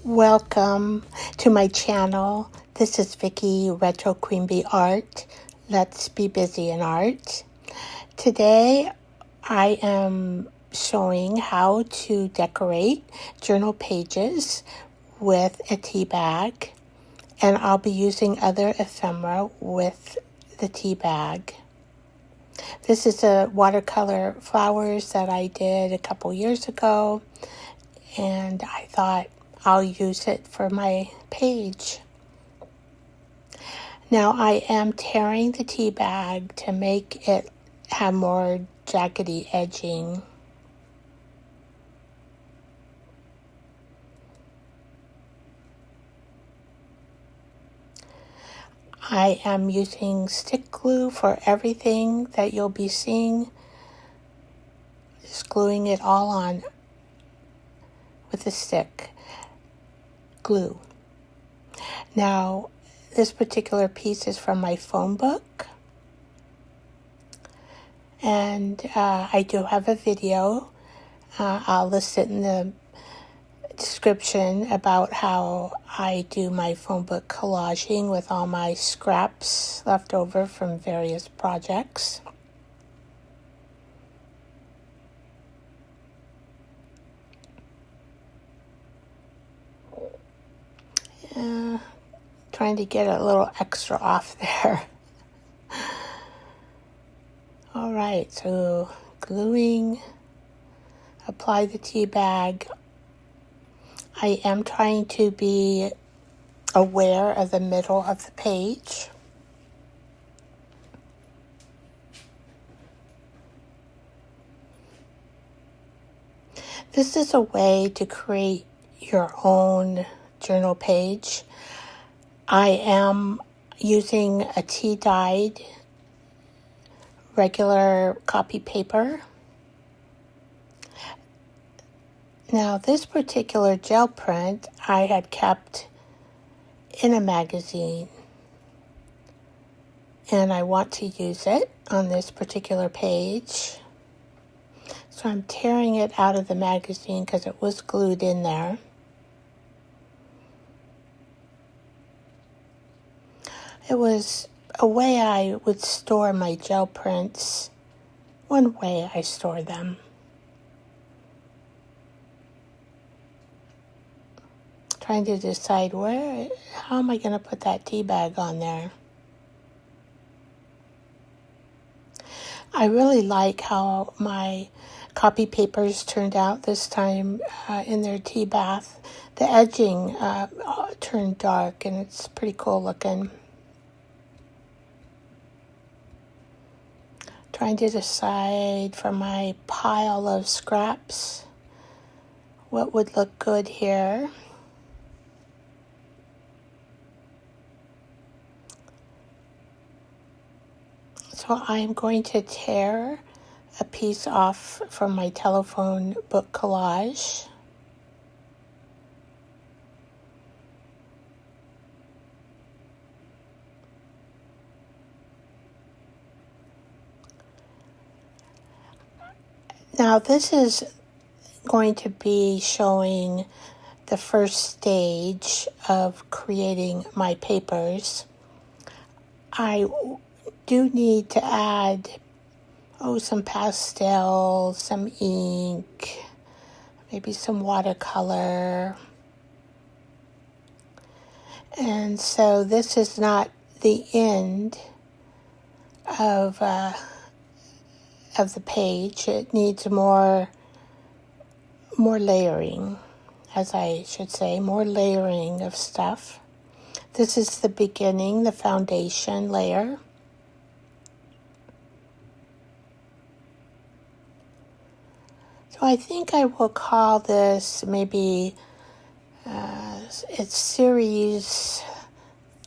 Welcome to my channel. This is Vicky Retro Queen Bee Art. Let's be busy in art. Today I am showing how to decorate journal pages with a tea bag, and I'll be using other ephemera with the tea bag. This is a watercolor flowers that I did a couple years ago, and I thought I'll use it for my page. Now I am tearing the tea bag to make it have more jaggedy edging. I am using stick glue for everything that you'll be seeing. Just gluing it all on with a stick glue. Now, this particular piece is from my phone book, and I do have a video. I'll list it in the description about how I do my phone book collaging with all my scraps left over from various projects. Trying to get a little extra off there. All right, so gluing, apply the tea bag. I am trying to be aware of the middle of the page. This is a way to create your own journal page. I am using a tea-dyed regular copy paper. Now, this particular gel print I had kept in a magazine, and I want to use it on this particular page. So I'm tearing it out of the magazine because it was glued in there. It was a way I would store my gel prints, one way I store them. Trying to decide how am I going to put that tea bag on there? I really like how my copy papers turned out this time in their tea bath. The edging turned dark, and it's pretty cool looking. Trying to decide for my pile of scraps what would look good here. So I'm going to tear a piece off from my telephone book collage. Now this is going to be showing the first stage of creating my papers. I do need to add some pastel, some ink, maybe some watercolor. And so this is not the end of the page. It needs more layering, as I should say, more layering of stuff. This is the beginning, the foundation layer. So I think I will call this maybe it's series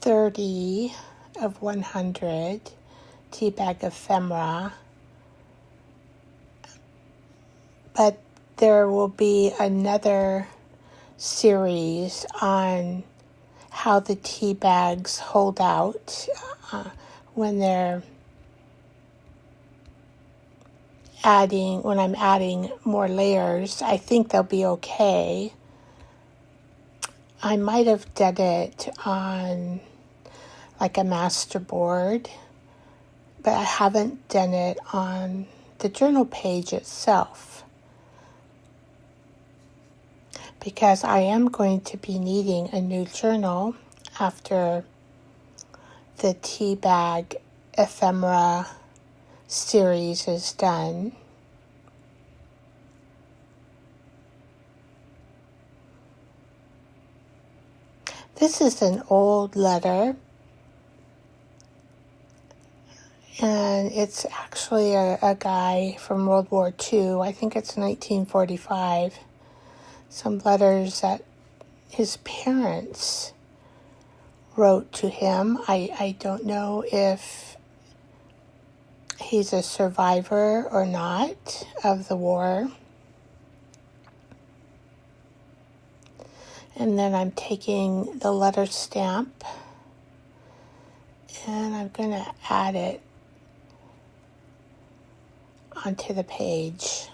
30 of 100 teabag ephemera. But there will be another series on how the tea bags hold out when I'm adding more layers. I think they'll be okay. I might have done it on like a master board, but I haven't done it on the journal page itself, because I am going to be needing a new journal after the teabag ephemera series is done. This is an old letter, and it's actually a guy from World War II. I think it's 1945. Some letters that his parents wrote to him. I don't know if he's a survivor or not of the war. And then I'm taking the letter stamp and I'm going to add it onto the page.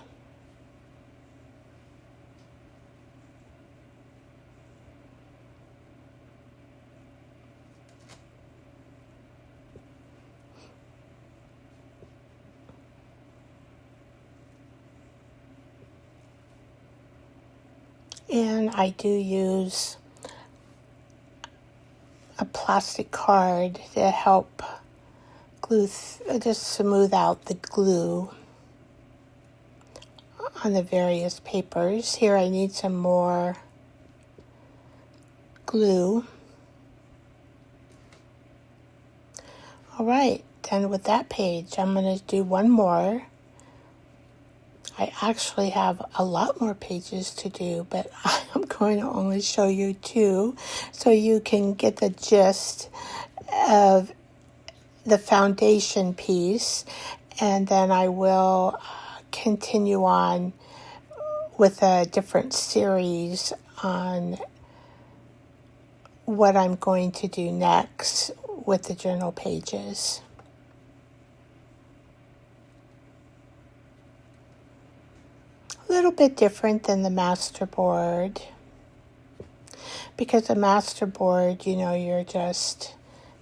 And I do use a plastic card to help glue, just smooth out the glue on the various papers. Here I need some more glue. All right, done with that page. I'm going to do one more. I actually have a lot more pages to do, but I'm going to only show you 2 so you can get the gist of the foundation piece, and then I will continue on with a different series on what I'm going to do next with the journal pages. A little bit different than the master board, because the master board, you're just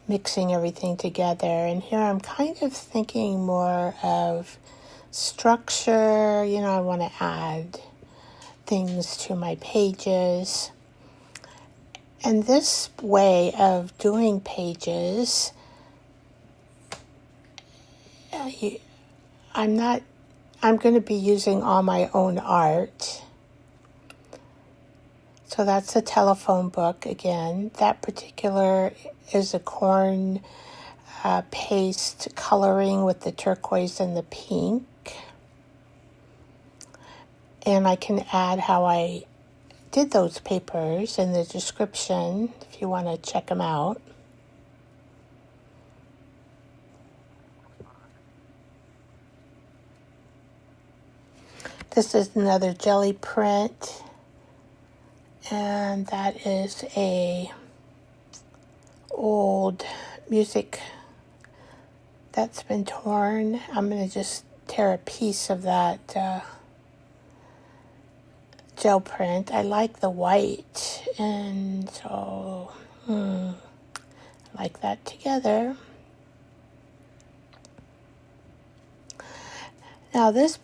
mixing everything together, and here I'm kind of thinking more of structure. I want to add things to my pages, and this way of doing pages, I'm going to be using all my own art. So that's a telephone book again. That particular is a corn paste coloring with the turquoise and the pink. And I can add how I did those papers in the description if you want to check them out. This is another jelly print, and that is a old music that's been torn. I'm going to just tear a piece of that gel print. I like the white, and so I like that together. Now this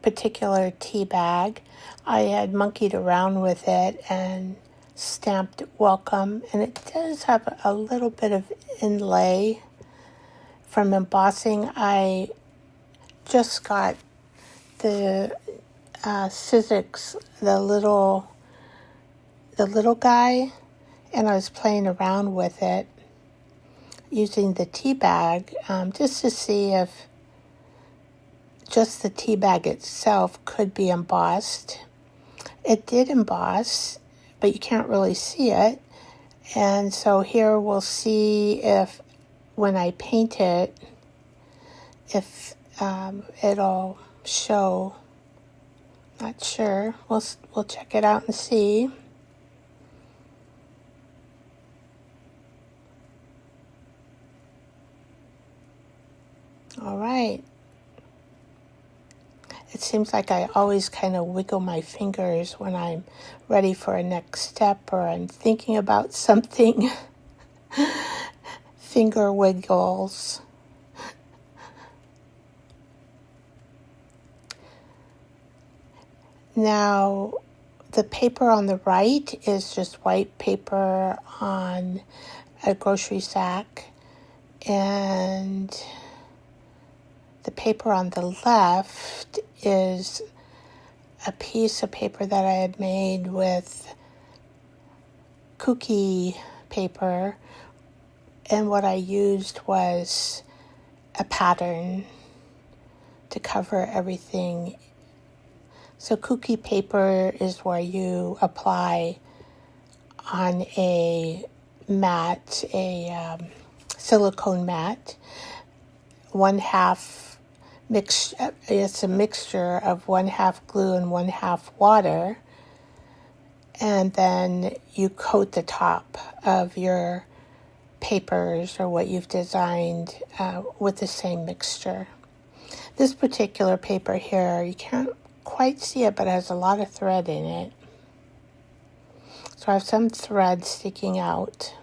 particular tea bag, I had monkeyed around with it and stamped welcome, and it does have a little bit of inlay from embossing. I just got the Sizzix, the little guy, and I was playing around with it using the tea bag just to see if just the tea bag itself could be embossed. It did emboss, but you can't really see it. And so here we'll see if when I paint it, if it'll show. Not sure. We'll check it out and see. All right. It seems like I always kind of wiggle my fingers when I'm ready for a next step or I'm thinking about something. Finger wiggles. Now, the paper on the right is just white paper on a grocery sack, and the paper on the left is a piece of paper that I had made with cookie paper, and what I used was a pattern to cover everything. So cookie paper is where you apply on a mat, a silicone mat, it's a mixture of 1/2 glue and 1/2 water, and then you coat the top of your papers or what you've designed with the same mixture. This particular paper here, you can't quite see it, but it has a lot of thread in it. So I have some thread sticking out.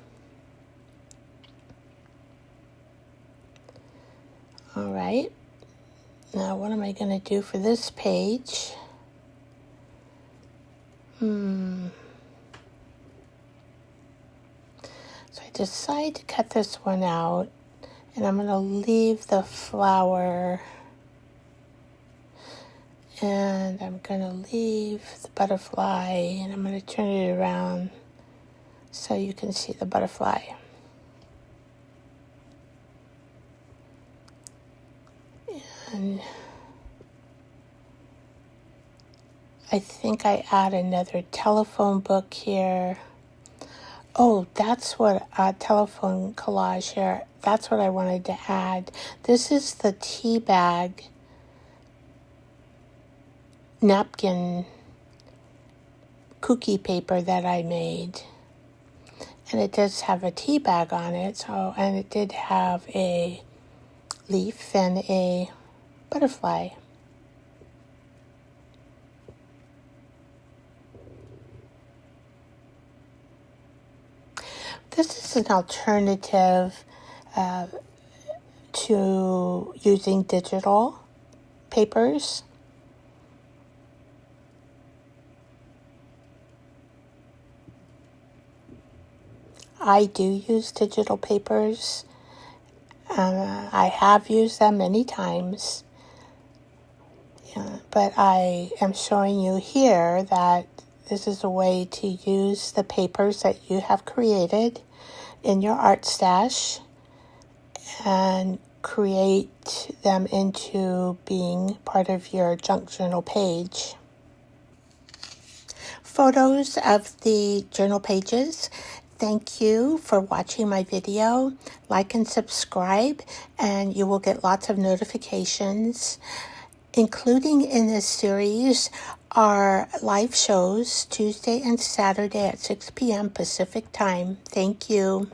All right. Now what am I going to do for this page? So I decide to cut this one out, and I'm going to leave the flower, and I'm going to leave the butterfly, and I'm going to turn it around so you can see the butterfly. And I think I add another telephone book here. Oh, that's what a telephone collage here. That's what I wanted to add. This is the teabag napkin cookie paper that I made. And it does have a tea bag on it, and it did have a leaf and a butterfly. This is an alternative to using digital papers. I do use digital papers. I have used them many times. But I am showing you here that this is a way to use the papers that you have created in your art stash and create them into being part of your junk journal page. Photos of the journal pages. Thank you for watching my video. Like and subscribe, and you will get lots of notifications. Including in this series are live shows Tuesday and Saturday at 6 p.m. Pacific time. Thank you.